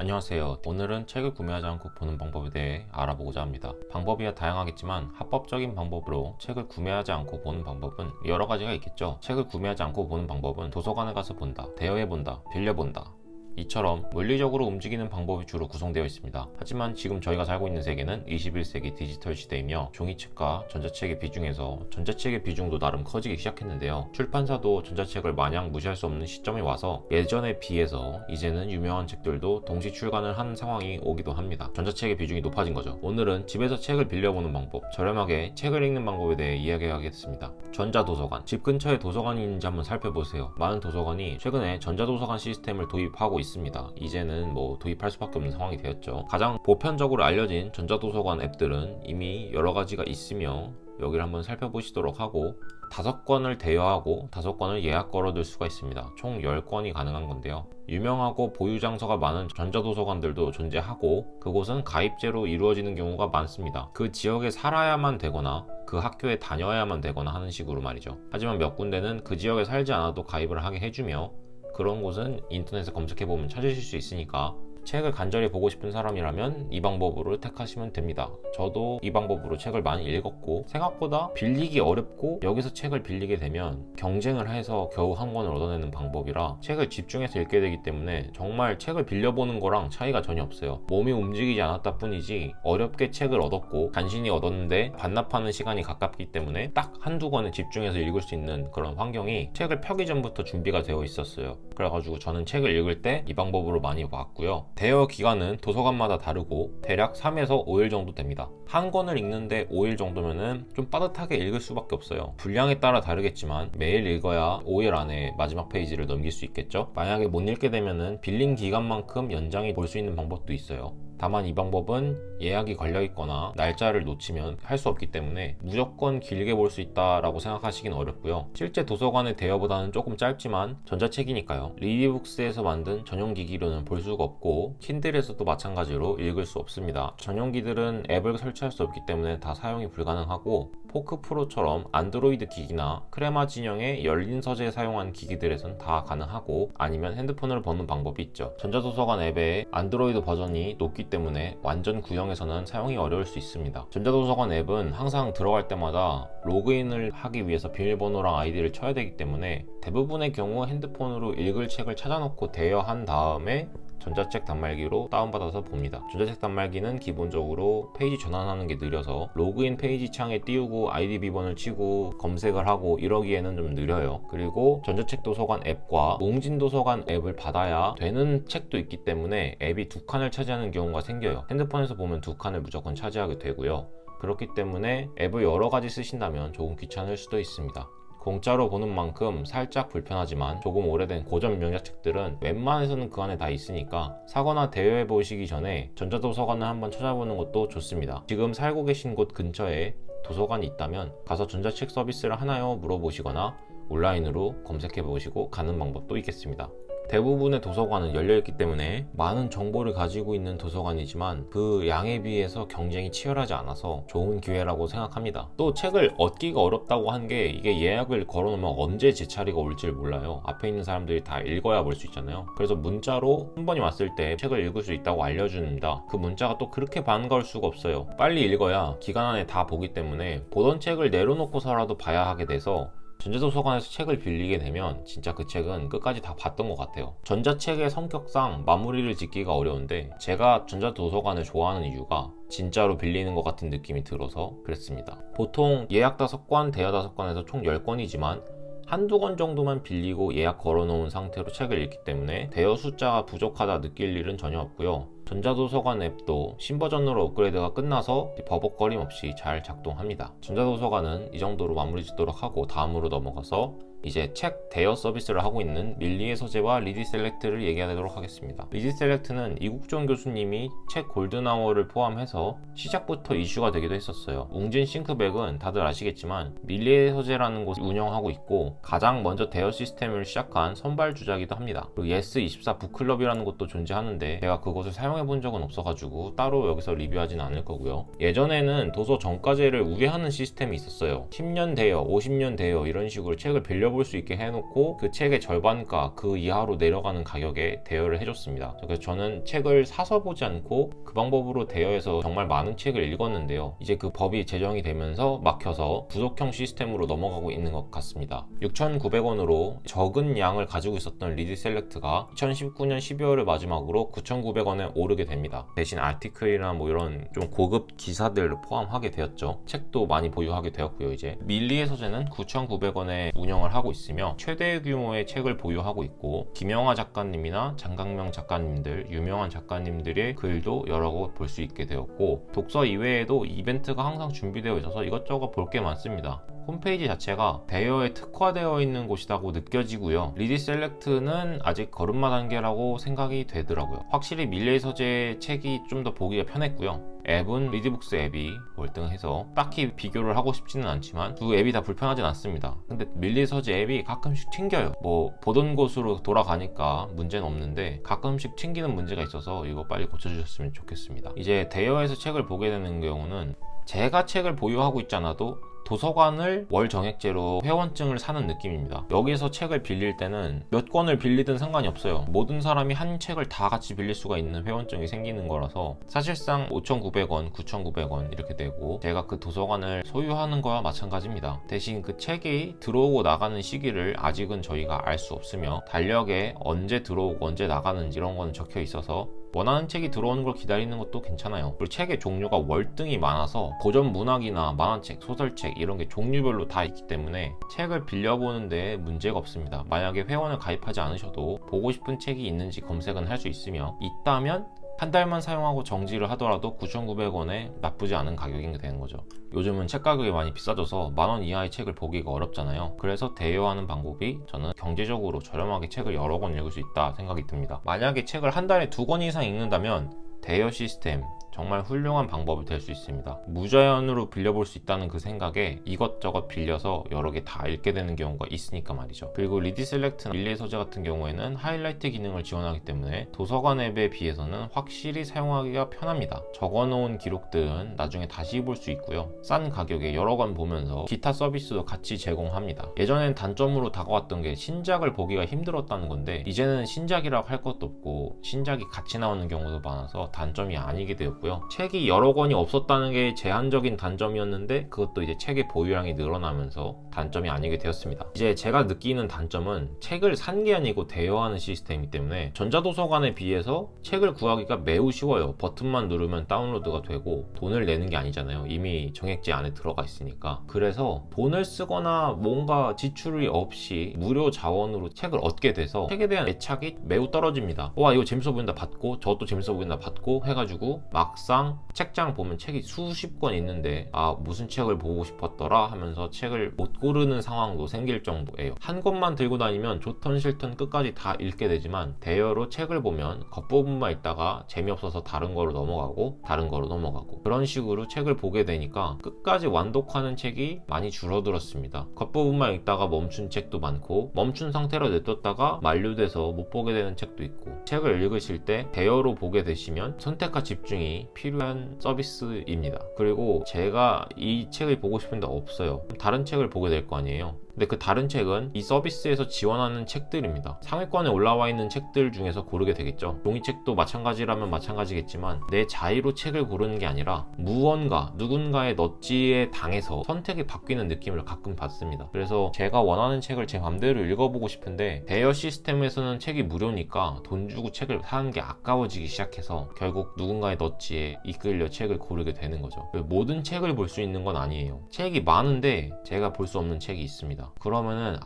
안녕하세요. 오늘은 책을 구매하지 않고 보는 방법에 대해 알아보고자 합니다. 방법이 다양하겠지만 합법적인 방법으로 책을 구매하지 않고 보는 방법은 여러 가지가 있겠죠. 책을 구매하지 않고 보는 방법은 도서관에 가서 본다, 대여해본다, 빌려본다, 이처럼 물리적으로 움직이는 방법이 주로 구성되어 있습니다. 하지만 지금 저희가 살고 있는 세계는 21세기 디지털 시대이며 종이책과 전자책의 비중에서 전자책의 비중도 나름 커지기 시작했는데요. 출판사도 전자책을 마냥 무시할 수 없는 시점에 와서 예전에 비해서 이제는 유명한 책들도 동시 출간을 하는 상황이 오기도 합니다. 전자책의 비중이 높아진 거죠. 오늘은 집에서 책을 빌려보는 방법, 저렴하게 책을 읽는 방법에 대해 이야기하겠습니다. 전자도서관, 집 근처에 도서관이 있는지 한번 살펴보세요. 많은 도서관이 최근에 전자도서관 시스템을 도입하고 있습니다. 이제는 도입할 수밖에 없는 상황이 되었죠. 가장 보편적으로 알려진 전자도서관 앱들은 이미 여러 가지가 있으며 여기를 한번 살펴보시도록 하고 5권을 대여하고 5권을 예약 걸어둘 수가 있습니다. 총 10권이 가능한 건데요. 유명하고 보유 장소가 많은 전자도서관들도 존재하고 그곳은 가입제로 이루어지는 경우가 많습니다. 그 지역에 살아야만 되거나 그 학교에 다녀야만 되거나 하는 식으로 말이죠. 하지만 몇 군데는 그 지역에 살지 않아도 가입을 하게 해주며 그런 곳은 인터넷에 검색해보면 찾으실 수 있으니까 책을 간절히 보고 싶은 사람이라면 이 방법으로 택하시면 됩니다. 저도 이 방법으로 책을 많이 읽었고 생각보다 빌리기 어렵고 여기서 책을 빌리게 되면 경쟁을 해서 겨우 한 권을 얻어내는 방법이라 책을 집중해서 읽게 되기 때문에 정말 책을 빌려보는 거랑 차이가 전혀 없어요. 몸이 움직이지 않았다 뿐이지 어렵게 책을 얻었고 간신히 얻었는데 반납하는 시간이 가깝기 때문에 딱 한두 권에 집중해서 읽을 수 있는 그런 환경이 책을 펴기 전부터 준비가 되어 있었어요. 그래가지고 저는 책을 읽을 때 이 방법으로 많이 봤고요. 대여 기간은 도서관마다 다르고 대략 3에서 5일 정도 됩니다. 한 권을 읽는데 5일 정도면은 좀 빠듯하게 읽을 수밖에 없어요. 분량에 따라 다르겠지만 매일 읽어야 5일 안에 마지막 페이지를 넘길 수 있겠죠. 만약에 못 읽게 되면은 빌린 기간만큼 연장해 볼 수 있는 방법도 있어요. 다만 이 방법은 예약이 걸려 있거나 날짜를 놓치면 할 수 없기 때문에 무조건 길게 볼 수 있다라고 생각하시긴 어렵고요. 실제 도서관의 대여보다는 조금 짧지만 전자책이니까요. 리디북스에서 만든 전용기기로는 볼 수가 없고 킨들에서도 마찬가지로 읽을 수 없습니다. 전용기들은 앱을 설치할 수 없기 때문에 다 사용이 불가능하고 포크 프로처럼 안드로이드 기기나 크레마 진영의 열린 서재 사용한 기기들에선 다 가능하고 아니면 핸드폰으로 보는 방법이 있죠. 전자도서관 앱의 안드로이드 버전이 높기 때문에 완전 구형에서는 사용이 어려울 수 있습니다. 전자도서관 앱은 항상 들어갈 때마다 로그인을 하기 위해서 비밀번호랑 아이디를 쳐야 되기 때문에 대부분의 경우 핸드폰으로 읽을 책을 찾아놓고 대여한 다음에 전자책 단말기로 다운받아서 봅니다. 전자책 단말기는 기본적으로 페이지 전환하는 게 느려서 로그인 페이지 창에 띄우고 아이디 비번을 치고 검색을 하고 이러기에는 좀 느려요. 그리고 전자책 도서관 앱과 몽진 도서관 앱을 받아야 되는 책도 있기 때문에 앱이 2칸을 차지하는 경우가 생겨요. 핸드폰에서 보면 2칸을 무조건 차지하게 되고요. 그렇기 때문에 앱을 여러 가지 쓰신다면 조금 귀찮을 수도 있습니다. 공짜로 보는 만큼 살짝 불편하지만 조금 오래된 고전 명작책들은 웬만해서는 그 안에 다 있으니까 사거나 대여해 보시기 전에 전자도서관을 한번 찾아보는 것도 좋습니다. 지금 살고 계신 곳 근처에 도서관이 있다면 가서 전자책 서비스를 하나요? 물어보시거나 온라인으로 검색해 보시고 가는 방법도 있겠습니다. 대부분의 도서관은 열려있기 때문에 많은 정보를 가지고 있는 도서관이지만 그 양에 비해서 경쟁이 치열하지 않아서 좋은 기회라고 생각합니다. 또 책을 얻기가 어렵다고 한 게 이게 예약을 걸어놓으면 언제 제 차례가 올지를 몰라요. 앞에 있는 사람들이 다 읽어야 볼 수 있잖아요. 그래서 문자로 한 번이 왔을 때 책을 읽을 수 있다고 알려줍니다. 그 문자가 또 그렇게 반가울 수가 없어요. 빨리 읽어야 기간 안에 다 보기 때문에 보던 책을 내려놓고서라도 봐야 하게 돼서 전자도서관에서 책을 빌리게 되면 진짜 그 책은 끝까지 다 봤던 것 같아요. 전자책의 성격상 마무리를 짓기가 어려운데 제가 전자도서관을 좋아하는 이유가 진짜로 빌리는 것 같은 느낌이 들어서 그랬습니다. 보통 예약 5권, 대여 5권에서 총 10권이지만 한두 권 정도만 빌리고 예약 걸어놓은 상태로 책을 읽기 때문에 대여 숫자가 부족하다 느낄 일은 전혀 없고요. 전자도서관 앱도 신버전으로 업그레이드가 끝나서 버벅거림 없이 잘 작동합니다. 전자도서관은 이 정도로 마무리 짓도록 하고 다음으로 넘어가서 이제 책 대여 서비스를 하고 있는 밀리의 서재와 리디셀렉트를 얘기하도록 하겠습니다. 리디셀렉트는 이국종 교수님이 책 골든아워를 포함해서 시작부터 이슈가 되기도 했었어요. 웅진 싱크백은 다들 아시겠지만 밀리의 서재라는 곳을 운영하고 있고 가장 먼저 대여 시스템을 시작한 선발주자이기도 합니다. 그리고 예스24 북클럽이라는 곳도 존재하는데 제가 그곳을 사용해 본 적은 없어가지고 따로 여기서 리뷰하진 않을 거고요. 예전에는 도서 정가제를 우회하는 시스템이 있었어요. 10년 대여, 50년 대여 이런 식으로 책을 빌려 빌려볼 수 있게 해놓고 그 책의 절반가 그 이하로 내려가는 가격에 대여를 해줬습니다. 그래서 저는 책을 사서 보지 않고 그 방법으로 대여해서 정말 많은 책을 읽었는데요. 이제 그 법이 제정이 되면서 막혀서 부속형 시스템으로 넘어가고 있는 것 같습니다. 6,900원으로 적은 양을 가지고 있었던 리디 셀렉트가 2019년 12월을 마지막으로 9,900원에 오르게 됩니다. 대신 아티클이나 뭐 이런 좀 고급 기사들을 포함하게 되었죠. 책도 많이 보유하게 되었고요. 이제 밀리의 서재는 9,900원에 운영을 하고 있으며 최대 규모의 책을 보유하고 있고, 김영하 작가님이나 장강명 작가님들, 유명한 작가님들의 글도 여러 곳 볼 수 있게 되었고, 독서 이외에도 이벤트가 항상 준비되어 있어서 이것저것 볼 게 많습니다. 홈페이지 자체가 대여에 특화되어 있는 곳이라고 느껴지고요. 리디 셀렉트는 아직 걸음마 단계라고 생각이 되더라고요. 확실히 밀리의 서재의 책이 좀 더 보기가 편했고요. 앱은 리디북스 앱이 월등해서 딱히 비교를 하고 싶지는 않지만 두 앱이 다 불편하진 않습니다. 근데 밀리의 서재 앱이 가끔씩 튕겨요. 뭐 보던 곳으로 돌아가니까 문제는 없는데 가끔씩 튕기는 문제가 있어서 이거 빨리 고쳐주셨으면 좋겠습니다. 이제 대여에서 책을 보게 되는 경우는 제가 책을 보유하고 있지 않아도 도서관을 월 정액제로 회원증을 사는 느낌입니다. 여기서 책을 빌릴 때는 몇 권을 빌리든 상관이 없어요. 모든 사람이 한 책을 다 같이 빌릴 수가 있는 회원증이 생기는 거라서 사실상 5,900원, 9,900원 이렇게 되고, 제가 그 도서관을 소유하는 거와 마찬가지입니다. 대신 그 책이 들어오고 나가는 시기를 아직은 저희가 알 수 없으며, 달력에 언제 들어오고 언제 나가는지 이런 건 적혀 있어서 원하는 책이 들어오는 걸 기다리는 것도 괜찮아요. 그리고 책의 종류가 월등히 많아서 고전 문학이나 만화책, 소설책 이런 게 종류별로 다 있기 때문에 책을 빌려보는 데 문제가 없습니다. 만약에 회원을 가입하지 않으셔도 보고 싶은 책이 있는지 검색은 할 수 있으며, 있다면 한 달만 사용하고 정지를 하더라도 9,900원에 나쁘지 않은 가격이 되는 거죠. 요즘은 책 가격이 많이 비싸져서 10,000원 이하의 책을 보기가 어렵잖아요. 그래서 대여하는 방법이 저는 경제적으로 저렴하게 책을 여러 권 읽을 수 있다 생각이 듭니다. 만약에 책을 한 달에 2권 이상 읽는다면 대여 시스템 정말 훌륭한 방법이 될 수 있습니다. 무제한으로 빌려볼 수 있다는 그 생각에 이것저것 빌려서 여러 개 다 읽게 되는 경우가 있으니까 말이죠. 그리고 리디 셀렉트, 밀리의 서재 같은 경우에는 하이라이트 기능을 지원하기 때문에 도서관 앱에 비해서는 확실히 사용하기가 편합니다. 적어놓은 기록들은 나중에 다시 볼 수 있고요. 싼 가격에 여러 권 보면서 기타 서비스도 같이 제공합니다. 예전엔 단점으로 다가왔던 게 신작을 보기가 힘들었다는 건데, 이제는 신작이라고 할 것도 없고 신작이 같이 나오는 경우도 많아서 단점이 아니게 되었고요. 책이 여러 권이 없었다는 게 제한적인 단점이었는데, 그것도 이제 책의 보유량이 늘어나면서 단점이 아니게 되었습니다. 이제 제가 느끼는 단점은 책을 산 게 아니고 대여하는 시스템이기 때문에 전자도서관에 비해서 책을 구하기가 매우 쉬워요. 버튼만 누르면 다운로드가 되고 돈을 내는 게 아니잖아요. 이미 정액제 안에 들어가 있으니까. 그래서 돈을 쓰거나 뭔가 지출이 없이 무료 자원으로 책을 얻게 돼서 책에 대한 애착이 매우 떨어집니다. 와, 이거 재밌어 보인다 받고, 저것도 재밌어 보인다 받고 해가지고 막상 책장 보면 책이 수십 권 있는데 무슨 책을 보고 싶었더라 하면서 책을 못 고르는 상황도 생길 정도예요. 한 권만 들고 다니면 좋던 싫던 끝까지 다 읽게 되지만, 대여로 책을 보면 겉부분만 읽다가 재미없어서 다른 거로 넘어가고 다른 거로 넘어가고 그런 식으로 책을 보게 되니까 끝까지 완독하는 책이 많이 줄어들었습니다. 겉부분만 읽다가 멈춘 책도 많고, 멈춘 상태로 냅뒀다가 만료돼서 못 보게 되는 책도 있고, 책을 읽으실 때 대여로 보게 되시면 선택과 집중이 필요한 서비스입니다. 그리고 제가 이 책을 보고 싶은데 없어요. 다른 책을 보게 될 거 아니에요. 근데 그 다른 책은 이 서비스에서 지원하는 책들입니다. 상위권에 올라와 있는 책들 중에서 고르게 되겠죠. 종이책도 마찬가지라면 마찬가지겠지만, 내 자의로 책을 고르는 게 아니라 무언가 누군가의 넛지에 당해서 선택이 바뀌는 느낌을 가끔 받습니다. 그래서 제가 원하는 책을 제 맘대로 읽어보고 싶은데, 대여 시스템에서는 책이 무료니까 돈 주고 책을 사는 게 아까워지기 시작해서 결국 누군가의 넛지에 이끌려 책을 고르게 되는 거죠. 모든 책을 볼 수 있는 건 아니에요. 책이 많은데 제가 볼 수 없는 책이 있습니다. 그러면은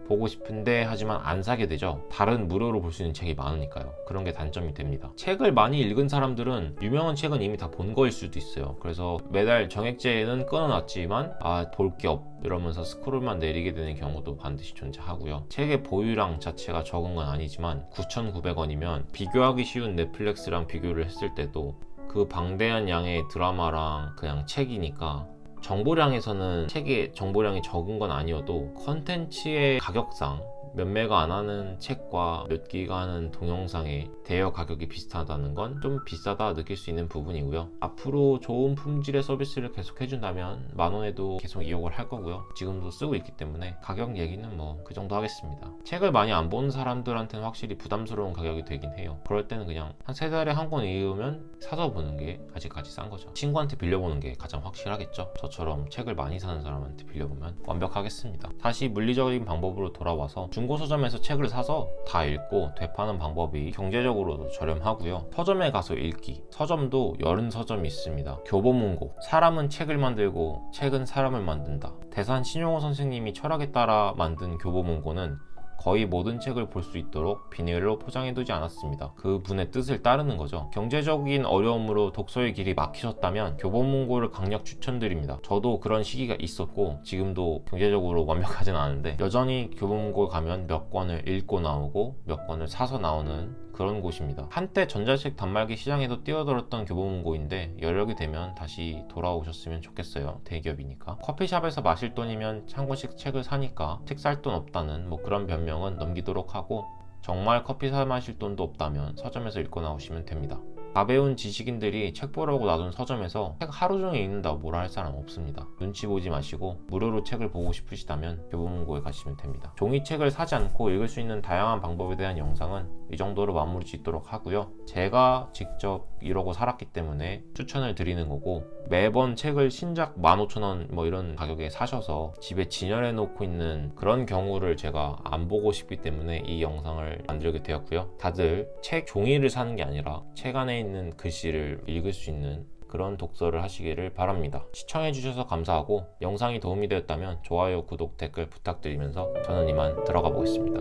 보고 싶은데 하지만 안 사게 되죠. 다른 무료로 볼 수 있는 책이 많으니까요. 그런 게 단점이 됩니다. 책을 많이 읽은 사람들은 유명한 책은 이미 다 본 거일 수도 있어요. 그래서 매달 정액제는 끊어놨지만 볼 게 없 이러면서 스크롤만 내리게 되는 경우도 반드시 존재하고요. 책의 보유량 자체가 적은 건 아니지만 9,900원이면 비교하기 쉬운 넷플릭스랑 비교를 했을 때도 그 방대한 양의 드라마랑 그냥 책이니까 정보량에서는 책의 정보량이 적은 건 아니어도 컨텐츠의 가격상 몇매가 안 하는 책과 몇 기가 하는 동영상의 대여 가격이 비슷하다는 건 좀 비싸다 느낄 수 있는 부분이고요. 앞으로 좋은 품질의 서비스를 계속 해준다면 10,000원에도 계속 이용을 할 거고요. 지금도 쓰고 있기 때문에 가격 얘기는 뭐 그 정도 하겠습니다. 책을 많이 안 보는 사람들한테는 확실히 부담스러운 가격이 되긴 해요. 그럴 때는 그냥 한 3달에 한 권 읽으면 사서 보는 게 아직까지 싼 거죠. 친구한테 빌려보는 게 가장 확실하겠죠. 저처럼 책을 많이 사는 사람한테 빌려보면 완벽하겠습니다. 다시 물리적인 방법으로 돌아와서 중고 서점에서 책을 사서 다 읽고 되파는 방법이 경제적으로도 저렴하고요. 서점에 가서 읽기. 서점도 여러 서점이 있습니다. 교보문고. 사람은 책을 만들고 책은 사람을 만든다. 대산 신용호 선생님이 철학에 따라 만든 교보문고는 거의 모든 책을 볼 수 있도록 비닐로 포장해두지 않았습니다. 그 분의 뜻을 따르는 거죠. 경제적인 어려움으로 독서의 길이 막히셨다면 교보문고를 강력 추천드립니다. 저도 그런 시기가 있었고 지금도 경제적으로 완벽하진 않은데 여전히 교보문고 가면 몇 권을 읽고 나오고 몇 권을 사서 나오는 그런 곳입니다. 한때 전자책 단말기 시장에도 뛰어들었던 교보문고인데 여력이 되면 다시 돌아오셨으면 좋겠어요. 대기업이니까. 커피숍에서 마실 돈이면 한 권씩 책을 사니까 책 살 돈 없다는 뭐 그런 변명은 넘기도록 하고, 정말 커피 사 마실 돈도 없다면 서점에서 읽고 나오시면 됩니다. 가벼운 지식인들이 책 보라고 놔둔 서점에서 책 하루 종일 읽는다고 뭐라 할 사람 없습니다. 눈치 보지 마시고 무료로 책을 보고 싶으시다면 교보문고에 가시면 됩니다. 종이책을 사지 않고 읽을 수 있는 다양한 방법에 대한 영상은 이 정도로 마무리 짓도록 하고요. 제가 직접 이러고 살았기 때문에 추천을 드리는 거고, 매번 책을 신작 15,000원 뭐 이런 가격에 사셔서 집에 진열해 놓고 있는 그런 경우를 제가 안 보고 싶기 때문에 이 영상을 만들게 되었고요. 다들 책 종이를 사는 게 아니라 책 안에 있는 글씨를 읽을 수 있는 그런 독서를 하시기를 바랍니다. 시청해주셔서 감사하고 영상이 도움이 되었다면 좋아요, 구독, 댓글 부탁드리면서 저는 이만 들어가 보겠습니다.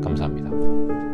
감사합니다.